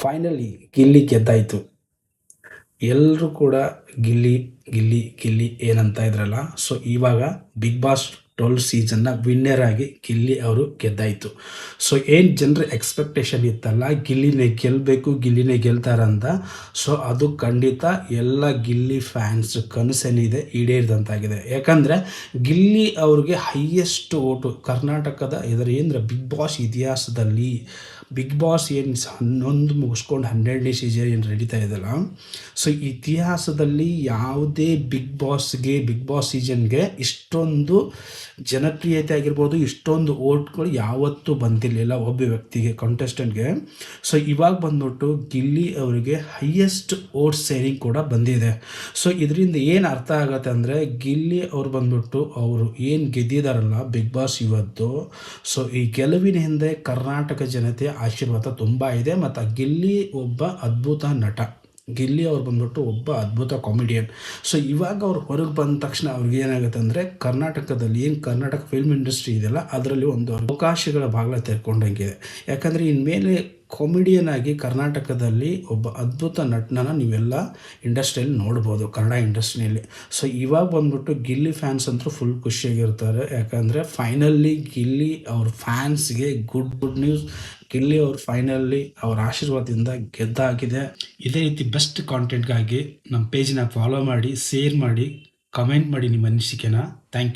Finally Gilli ಗೆದ್ದಾಯಿತು. ಎಲ್ಲರೂ ಕೂಡ ಗಿಲ್ಲಿ ಗಿಲ್ಲಿ ಗಿಲ್ಲಿ ಏನಂತ ಇದ್ರಲ್ಲ. ಸೊ ಇವಾಗ ಬಿಗ್ ಬಾಸ್ 12 ಸೀಸನ್ನ ವಿನ್ನರ್ ಆಗಿ ಗಿಲ್ಲಿ ಅವರು ಗೆದ್ದಾಯಿತು. ಸೊ ಏನು ಜನರ ಎಕ್ಸ್ಪೆಕ್ಟೇಷನ್ ಇತ್ತಲ್ಲ, ಗಿಲ್ಲಿನೇ ಗೆಲ್ಲಬೇಕು, ಗಿಲ್ಲಿನೇ ಗೆಲ್ತಾರಂತ. ಸೊ ಅದು ಖಂಡಿತ ಎಲ್ಲ ಗಿಲ್ಲಿ ಫ್ಯಾನ್ಸ್ ಕನಸೇನಿದೆ ಈಡೇರಿದಂತಾಗಿದೆ. ಯಾಕಂದರೆ ಗಿಲ್ಲಿ ಅವ್ರಿಗೆ ಹೈಯೆಸ್ಟ್ ಓಟು ಕರ್ನಾಟಕದ ಏನಂದ್ರೆ ಬಿಗ್ ಬಾಸ್ ಇತಿಹಾಸದಲ್ಲಿ. ಬಿಗ್ ಬಾಸ್ ಏನು 11 ಮುಗಿಸ್ಕೊಂಡು 12ನೇ ಸೀಸನ್ ಏನು ನಡೀತಾ ಇದೆಯಲ್ಲ, ಸೊ ಇತಿಹಾಸದಲ್ಲಿ ಯಾವುದೇ ಬಿಗ್ ಬಾಸ್ ಸೀಸನ್ಗೆ ಇಷ್ಟೊಂದು ಜನಪ್ರಿಯತೆ ಆಗಿರ್ಬೋದು, ಇಷ್ಟೊಂದು ಓಟ್ಗಳು ಯಾವತ್ತೂ ಬಂದಿರಲಿಲ್ಲ ಒಬ್ಬ ವ್ಯಕ್ತಿಗೆ, ಕಂಟೆಸ್ಟೆಂಟ್ಗೆ. ಸೊ ಇವಾಗ ಬಂದ್ಬಿಟ್ಟು ಗಿಲ್ಲಿ ಅವರಿಗೆ ಹೈಯೆಸ್ಟ್ ಓಟ್ ಶೇರಿಂಗ್ ಕೂಡ ಬಂದಿದೆ. ಸೊ ಇದರಿಂದ ಏನು ಅರ್ಥ ಆಗುತ್ತೆ ಅಂದರೆ, ಗಿಲ್ಲಿ ಅವ್ರು ಬಂದ್ಬಿಟ್ಟು ಅವರು ಏನು ಗೆದ್ದಿದಾರಲ್ಲ ಬಿಗ್ ಬಾಸ್ ಇವತ್ತು, ಸೊ ಈ ಗೆಲುವಿನ ಹಿಂದೆ ಕರ್ನಾಟಕ ಜನತೆಯ ಆಶೀರ್ವಾದ ತುಂಬ ಇದೆ. ಮತ್ತು ಗಿಲ್ಲಿ ಒಬ್ಬ ಅದ್ಭುತ ನಟ. ಗಿಲ್ಲಿ ಅವ್ರು ಬಂದ್ಬಿಟ್ಟು ಒಬ್ಬ ಅದ್ಭುತ ಕಾಮಿಡಿಯನ್. ಸೊ ಇವಾಗ ಅವ್ರು ಹೊರಗೆ ಬಂದ ತಕ್ಷಣ ಅವ್ರಿಗೆ ಏನಾಗುತ್ತೆ ಅಂದರೆ, ಕರ್ನಾಟಕದಲ್ಲಿ ಏನು ಕರ್ನಾಟಕ ಫಿಲ್ಮ್ ಇಂಡಸ್ಟ್ರಿ ಇದೆಯಲ್ಲ, ಅದರಲ್ಲಿ ಒಂದು ಅವಕಾಶಗಳ ಬಾಗಿಲ ತೆರ್ಕೊಂಡಂಗಿದೆ. ಯಾಕಂದರೆ ಇನ್ಮೇಲೆ ಕಾಮಿಡಿಯನ್ ಆಗಿ ಕರ್ನಾಟಕದಲ್ಲಿ ಒಬ್ಬ ಅದ್ಭುತ ನಟನನ್ನು ನೀವೆಲ್ಲ ಇಂಡಸ್ಟ್ರಿಯಲ್ಲಿ ನೋಡ್ಬೋದು, ಕನ್ನಡ ಇಂಡಸ್ಟ್ರಿಯಲ್ಲಿ. ಸೊ ಇವಾಗ ಬಂದ್ಬಿಟ್ಟು ಗಿಲ್ಲಿ ಫ್ಯಾನ್ಸ್ ಅಂತೂ ಫುಲ್ ಖುಷಿಯಾಗಿರ್ತಾರೆ. ಯಾಕಂದರೆ ಫೈನಲಿ ಗಿಲ್ಲಿ ಅವ್ರ ಫ್ಯಾನ್ಸ್ಗೆ ಗುಡ್ ನ್ಯೂಸ್. ಗಿಲ್ಲಿ ಅವ್ರು ಫೈನಲಿ ಅವ್ರ ಆಶೀರ್ವಾದದಿಂದ ಗೆದ್ದಾಗಿದೆ. ಇದೇ ರೀತಿ ಬೆಸ್ಟ್ ಕಾಂಟೆಂಟ್ಗಾಗಿ ನಮ್ಮ ಪೇಜ್ನ ಫಾಲೋ ಮಾಡಿ, ಶೇರ್ ಮಾಡಿ, ಕಮೆಂಟ್ ಮಾಡಿ ನಿಮ್ಮ ಅನಿಸಿಕೆನ. Thank you.